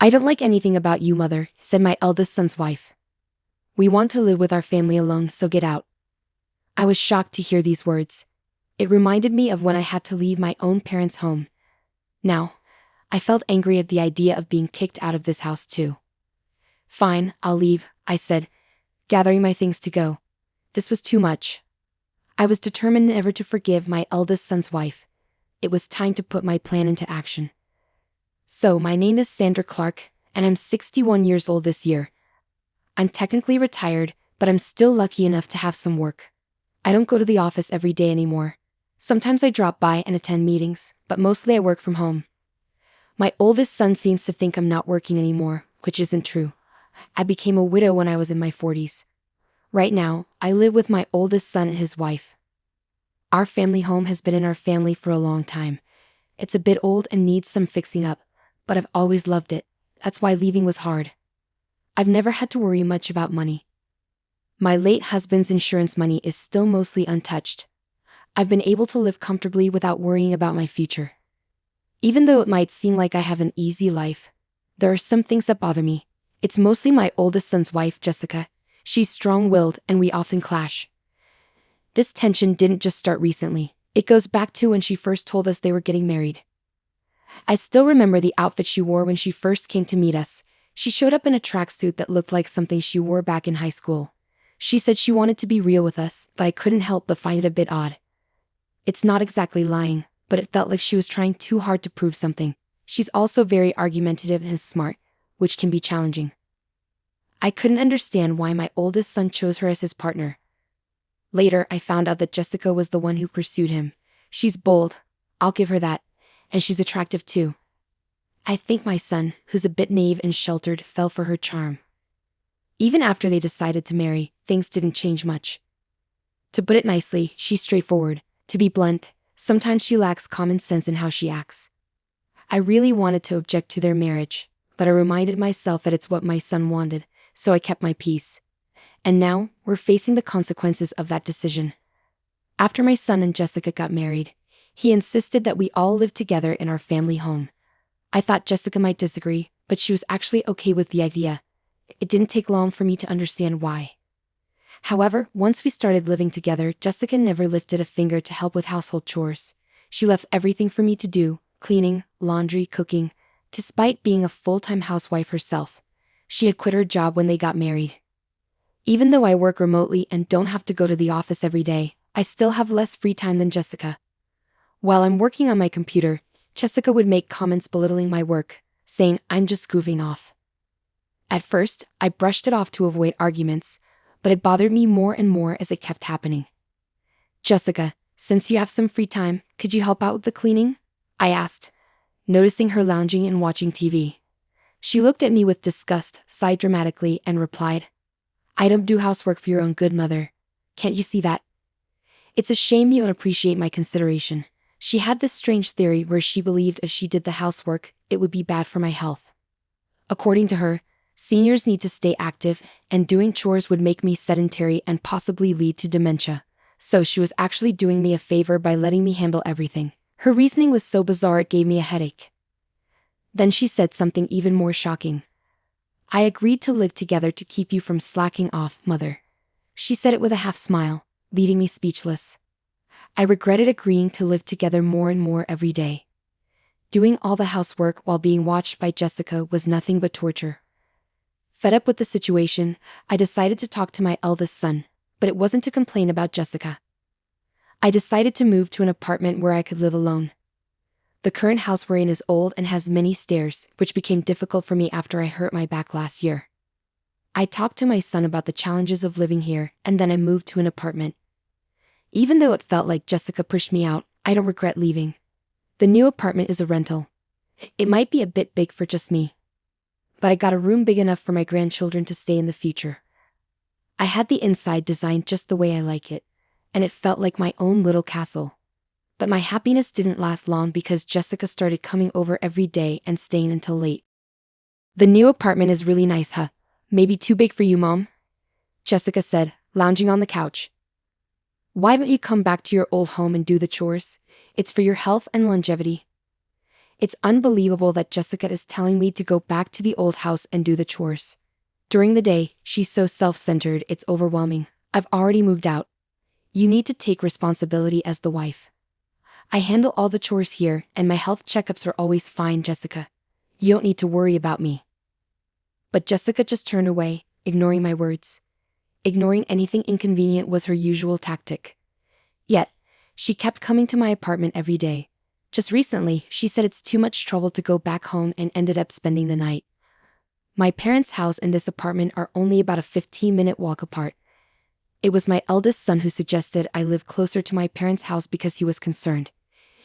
"I don't like anything about you, mother," said my eldest son's wife. "We want to live with our family alone, so get out." I was shocked to hear these words. It reminded me of when I had to leave my own parents' home. Now, I felt angry at the idea of being kicked out of this house too. "Fine, I'll leave," I said, gathering my things to go. This was too much. I was determined never to forgive my eldest son's wife. It was time to put my plan into action. "So, my name is Sandra Clark, and I'm 61 years old this year. I'm technically retired, but I'm still lucky enough to have some work. I don't go to the office every day anymore. Sometimes I drop by and attend meetings, but mostly I work from home. My oldest son seems to think I'm not working anymore, which isn't true. I became a widow when I was in my 40s. Right now, I live with my oldest son and his wife. Our family home has been in our family for a long time. It's a bit old and needs some fixing up, but I've always loved it. That's why leaving was hard. I've never had to worry much about money. My late husband's insurance money is still mostly untouched. I've been able to live comfortably without worrying about my future. Even though it might seem like I have an easy life, there are some things that bother me. It's mostly my oldest son's wife, Jessica. She's strong-willed and we often clash. This tension didn't just start recently. It goes back to when she first told us they were getting married. I still remember the outfit she wore when she first came to meet us. She showed up in a tracksuit that looked like something she wore back in high school. She said she wanted to be real with us, but I couldn't help but find it a bit odd. It's not exactly lying, but it felt like she was trying too hard to prove something. She's also very argumentative and smart, which can be challenging. I couldn't understand why my oldest son chose her as his partner. Later, I found out that Jessica was the one who pursued him. She's bold, I'll give her that, and she's attractive too. I think my son, who's a bit naive and sheltered, fell for her charm. Even after they decided to marry, things didn't change much. To put it nicely, she's straightforward. To be blunt, sometimes she lacks common sense in how she acts. I really wanted to object to their marriage, but I reminded myself that it's what my son wanted, so I kept my peace. And now, we're facing the consequences of that decision. After my son and Jessica got married, he insisted that we all live together in our family home. I thought Jessica might disagree, but she was actually okay with the idea. It didn't take long for me to understand why. However, once we started living together, Jessica never lifted a finger to help with household chores. She left everything for me to do, cleaning, laundry, cooking, despite being a full-time housewife herself. She had quit her job when they got married. Even though I work remotely and don't have to go to the office every day, I still have less free time than Jessica. While I'm working on my computer, Jessica would make comments belittling my work, saying I'm just goofing off. At first, I brushed it off to avoid arguments, but it bothered me more and more as it kept happening. "Jessica, since you have some free time, could you help out with the cleaning?" I asked, noticing her lounging and watching TV. She looked at me with disgust, sighed dramatically, and replied, "I don't do housework for your own good, mother. Can't you see that? It's a shame you don't appreciate my consideration." She had this strange theory where she believed if she did the housework, it would be bad for my health. According to her, seniors need to stay active, and doing chores would make me sedentary and possibly lead to dementia. So she was actually doing me a favor by letting me handle everything. Her reasoning was so bizarre it gave me a headache. Then she said something even more shocking. "I agreed to live together to keep you from slacking off, mother." She said it with a half smile, leaving me speechless. I regretted agreeing to live together more and more every day. Doing all the housework while being watched by Jessica was nothing but torture. Fed up with the situation, I decided to talk to my eldest son, but it wasn't to complain about Jessica. I decided to move to an apartment where I could live alone. The current house we're in is old and has many stairs, which became difficult for me after I hurt my back last year. I talked to my son about the challenges of living here, and then I moved to an apartment. Even though it felt like Jessica pushed me out, I don't regret leaving. The new apartment is a rental. It might be a bit big for just me, but I got a room big enough for my grandchildren to stay in the future. I had the inside designed just the way I like it, and it felt like my own little castle. But my happiness didn't last long because Jessica started coming over every day and staying until late. "The new apartment is really nice, huh? Maybe too big for you, Mom?" Jessica said, lounging on the couch. "Why don't you come back to your old home and do the chores? It's for your health and longevity." It's unbelievable that Jessica is telling me to go back to the old house and do the chores. During the day, she's so self-centered, it's overwhelming. I've already moved out. You need to take responsibility as the wife. I handle all the chores here, and my health checkups are always fine, Jessica. You don't need to worry about me. But Jessica just turned away, ignoring my words. Ignoring anything inconvenient was her usual tactic. Yet, she kept coming to my apartment every day. Just recently, she said it's too much trouble to go back home and ended up spending the night. My parents' house and this apartment are only about a 15-minute walk apart. It was my eldest son who suggested I live closer to my parents' house because he was concerned.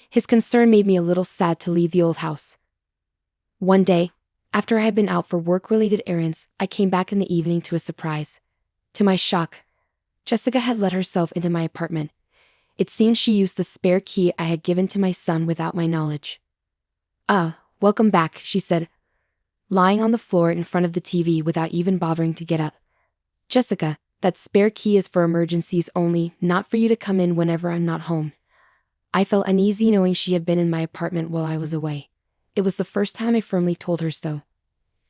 His concern made me a little sad to leave the old house. One day, after I had been out for work-related errands, I came back in the evening to a surprise. To my shock, Jessica had let herself into my apartment. It seemed she used the spare key I had given to my son without my knowledge. Welcome back, she said, lying on the floor in front of the TV without even bothering to get up. Jessica, that spare key is for emergencies only, not for you to come in whenever I'm not home. I felt uneasy knowing she had been in my apartment while I was away. It was the first time I firmly told her so.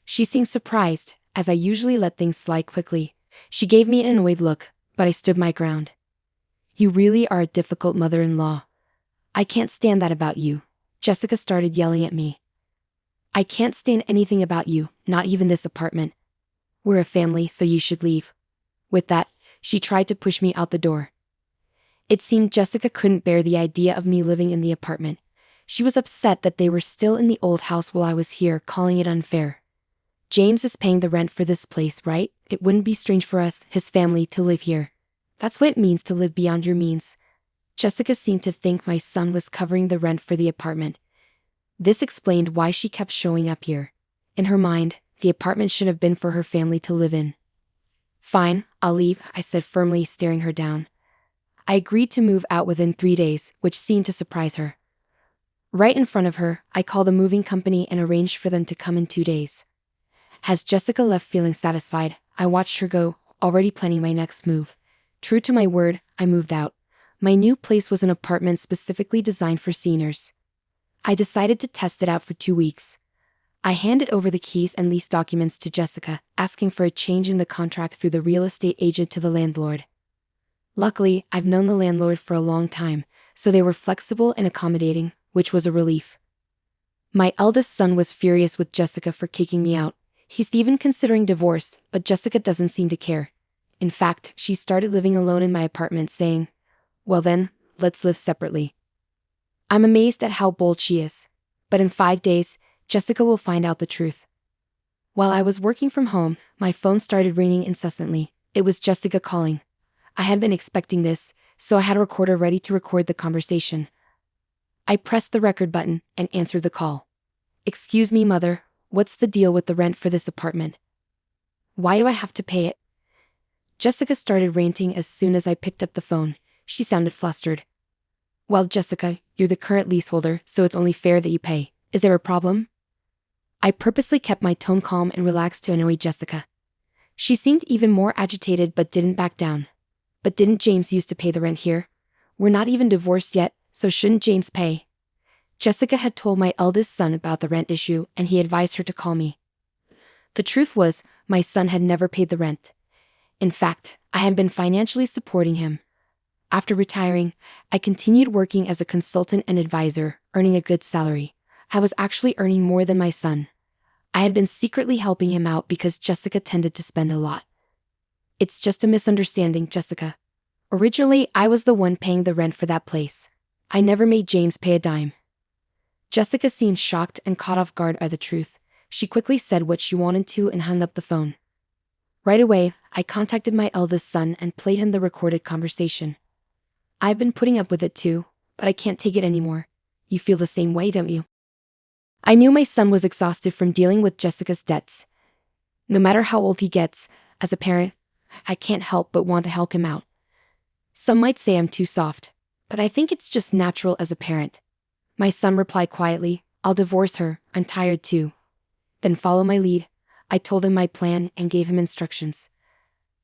She seemed surprised, as I usually let things slide quickly. She gave me an annoyed look, but I stood my ground. You really are a difficult mother-in-law. I can't stand that about you. Jessica started yelling at me. I can't stand anything about you, not even this apartment. We're a family, so you should leave. With that, she tried to push me out the door. It seemed Jessica couldn't bear the idea of me living in the apartment. She was upset that they were still in the old house while I was here, calling it unfair. James is paying the rent for this place, right? It wouldn't be strange for us, his family, to live here. That's what it means to live beyond your means. Jessica seemed to think my son was covering the rent for the apartment. This explained why she kept showing up here. In her mind, the apartment should have been for her family to live in. Fine, I'll leave, I said firmly, staring her down. I agreed to move out within 3 days, which seemed to surprise her. Right in front of her, I called a moving company and arranged for them to come in 2 days. As Jessica left feeling satisfied, I watched her go, already planning my next move. True to my word, I moved out. My new place was an apartment specifically designed for seniors. I decided to test it out for 2 weeks. I handed over the keys and lease documents to Jessica, asking for a change in the contract through the real estate agent to the landlord. Luckily, I've known the landlord for a long time, so they were flexible and accommodating, which was a relief. My eldest son was furious with Jessica for kicking me out. He's even considering divorce, but Jessica doesn't seem to care. In fact, she started living alone in my apartment, saying, "Well then, let's live separately." I'm amazed at how bold she is. But in 5 days, Jessica will find out the truth. While I was working from home, my phone started ringing incessantly. It was Jessica calling. I had been expecting this, so I had a recorder ready to record the conversation. I pressed the record button and answered the call. "Excuse me, Mother, what's the deal with the rent for this apartment? Why do I have to pay it?" Jessica started ranting as soon as I picked up the phone. She sounded flustered. "Well, Jessica, you're the current leaseholder, so it's only fair that you pay. Is there a problem?" I purposely kept my tone calm and relaxed to annoy Jessica. She seemed even more agitated but didn't back down. "But didn't James used to pay the rent here? We're not even divorced yet, so shouldn't James pay?" Jessica had told my eldest son about the rent issue and he advised her to call me. The truth was, my son had never paid the rent. In fact, I had been financially supporting him. After retiring, I continued working as a consultant and advisor, earning a good salary. I was actually earning more than my son. I had been secretly helping him out because Jessica tended to spend a lot. "It's just a misunderstanding, Jessica. Originally, I was the one paying the rent for that place. I never made James pay a dime." Jessica seemed shocked and caught off guard by the truth. She quickly said what she wanted to and hung up the phone. Right away, I contacted my eldest son and played him the recorded conversation. "I've been putting up with it too, but I can't take it anymore. You feel the same way, don't you?" I knew my son was exhausted from dealing with Jessica's debts. No matter how old he gets, as a parent, I can't help but want to help him out. Some might say I'm too soft, but I think it's just natural as a parent. My son replied quietly, "I'll divorce her, I'm tired too." Then follow my lead. I told him my plan and gave him instructions.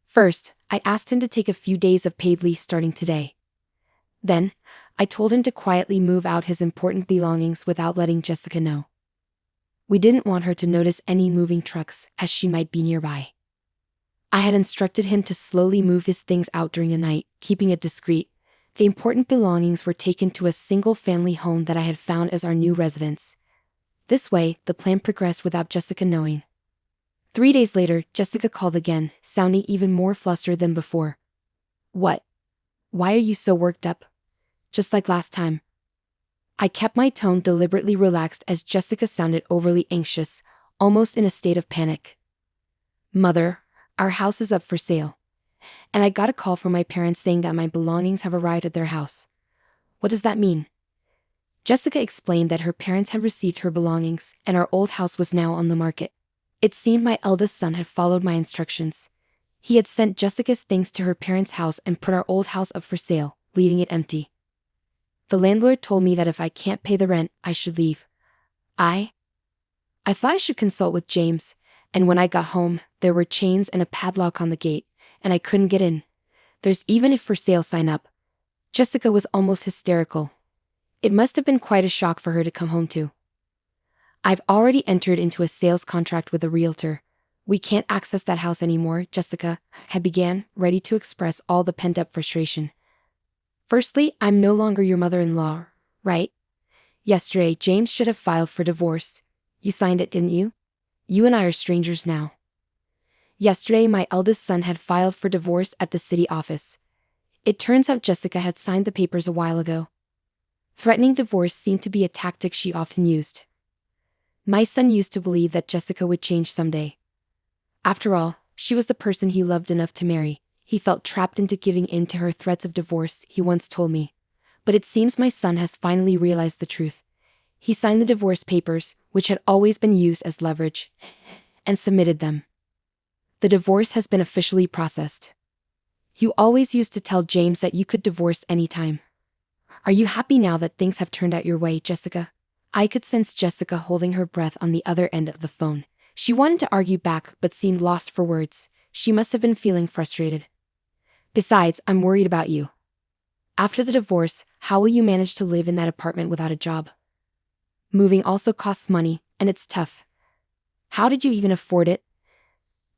First, I asked him to take a few days of paid leave starting today. Then, I told him to quietly move out his important belongings without letting Jessica know. We didn't want her to notice any moving trucks, as she might be nearby. I had instructed him to slowly move his things out during the night, keeping it discreet. The important belongings were taken to a single-family home that I had found as our new residence. This way, the plan progressed without Jessica knowing. 3 days later, Jessica called again, sounding even more flustered than before. "What? Why are you so worked up? Just like last time." I kept my tone deliberately relaxed as Jessica sounded overly anxious, almost in a state of panic. "Mother, our house is up for sale. And I got a call from my parents saying that my belongings have arrived at their house." "What does that mean?" Jessica explained that her parents had received her belongings, and our old house was now on the market. It seemed my eldest son had followed my instructions. He had sent Jessica's things to her parents' house and put our old house up for sale, leaving it empty. The landlord told me that if I can't pay the rent, I should leave. I thought I should consult with James, and when I got home, there were chains and a padlock on the gate, and I couldn't get in. There's even a for sale sign up. Jessica was almost hysterical. It must have been quite a shock for her to come home to. "I've already entered into a sales contract with a realtor. We can't access that house anymore," Jessica had began, ready to express all the pent-up frustration. "Firstly, I'm no longer your mother-in-law, right? Yesterday, James should have filed for divorce. You signed it, didn't you? You and I are strangers now." Yesterday, my eldest son had filed for divorce at the city office. It turns out Jessica had signed the papers a while ago. Threatening divorce seemed to be a tactic she often used. My son used to believe that Jessica would change someday. After all, she was the person he loved enough to marry. He felt trapped into giving in to her threats of divorce, he once told me. But it seems my son has finally realized the truth. He signed the divorce papers, which had always been used as leverage, and submitted them. The divorce has been officially processed. "You always used to tell James that you could divorce anytime. Are you happy now that things have turned out your way, Jessica?" I could sense Jessica holding her breath on the other end of the phone. She wanted to argue back but seemed lost for words. She must have been feeling frustrated. "Besides, I'm worried about you. After the divorce, how will you manage to live in that apartment without a job? Moving also costs money, and it's tough. How did you even afford it?"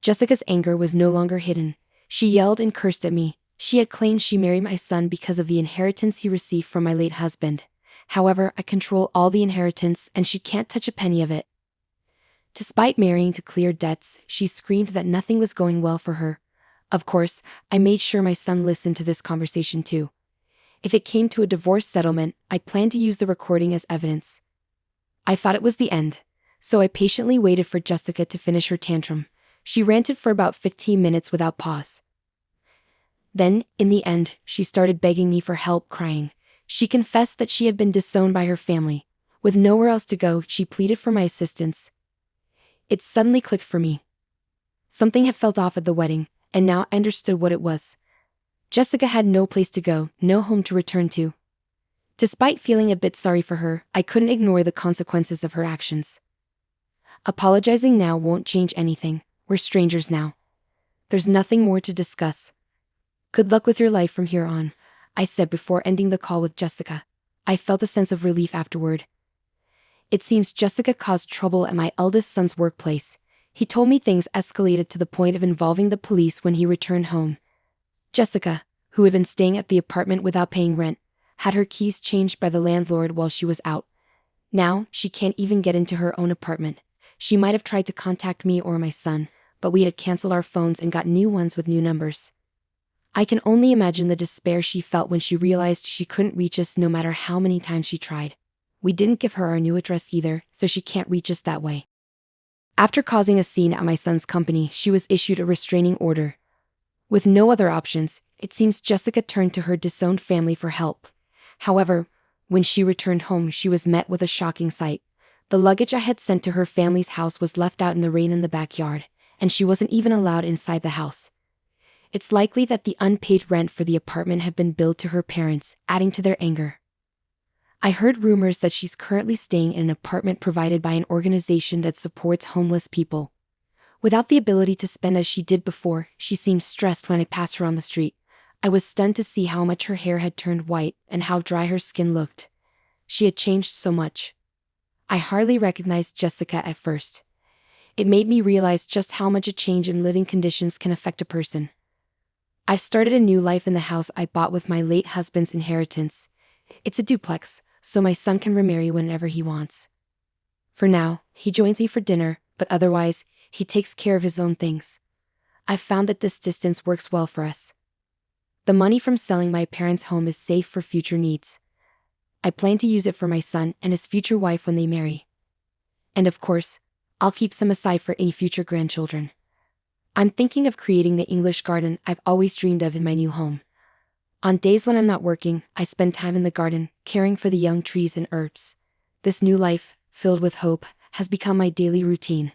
Jessica's anger was no longer hidden. She yelled and cursed at me. She had claimed she married my son because of the inheritance he received from my late husband. However, I control all the inheritance and she can't touch a penny of it. Despite marrying to clear debts, she screamed that nothing was going well for her. Of course, I made sure my son listened to this conversation too. If it came to a divorce settlement, I planned to use the recording as evidence. I thought it was the end, so I patiently waited for Jessica to finish her tantrum. She ranted for about 15 minutes without pause. Then, in the end, she started begging me for help, crying. She confessed that she had been disowned by her family. With nowhere else to go, she pleaded for my assistance. It suddenly clicked for me. Something had felt off at the wedding, and now I understood what it was. Jessica had no place to go, no home to return to. Despite feeling a bit sorry for her, I couldn't ignore the consequences of her actions. Apologizing now won't change anything. We're strangers now. There's nothing more to discuss. Good luck with your life from here on, I said before ending the call with Jessica. I felt a sense of relief afterward. It seems Jessica caused trouble at my eldest son's workplace. He told me things escalated to the point of involving the police when he returned home. Jessica, who had been staying at the apartment without paying rent, had her keys changed by the landlord while she was out. Now, she can't even get into her own apartment. She might have tried to contact me or my son, but we had canceled our phones and got new ones with new numbers. I can only imagine the despair she felt when she realized she couldn't reach us no matter how many times she tried. We didn't give her our new address either, so she can't reach us that way. After causing a scene at my son's company, she was issued a restraining order. With no other options, it seems Jessica turned to her disowned family for help. However, when she returned home, she was met with a shocking sight. The luggage I had sent to her family's house was left out in the rain in the backyard, and she wasn't even allowed inside the house. It's likely that the unpaid rent for the apartment had been billed to her parents, adding to their anger. I heard rumors that she's currently staying in an apartment provided by an organization that supports homeless people. Without the ability to spend as she did before, she seems stressed when I pass her on the street. I was stunned to see how much her hair had turned white and how dry her skin looked. She had changed so much. I hardly recognized Jessica at first. It made me realize just how much a change in living conditions can affect a person. I've started a new life in the house I bought with my late husband's inheritance. It's a duplex, so my son can remarry whenever he wants. For now, he joins me for dinner, but otherwise, he takes care of his own things. I've found that this distance works well for us. The money from selling my parents' home is safe for future needs. I plan to use it for my son and his future wife when they marry. And of course, I'll keep some aside for any future grandchildren. I'm thinking of creating the English garden I've always dreamed of in my new home. On days when I'm not working, I spend time in the garden, caring for the young trees and herbs. This new life, filled with hope, has become my daily routine.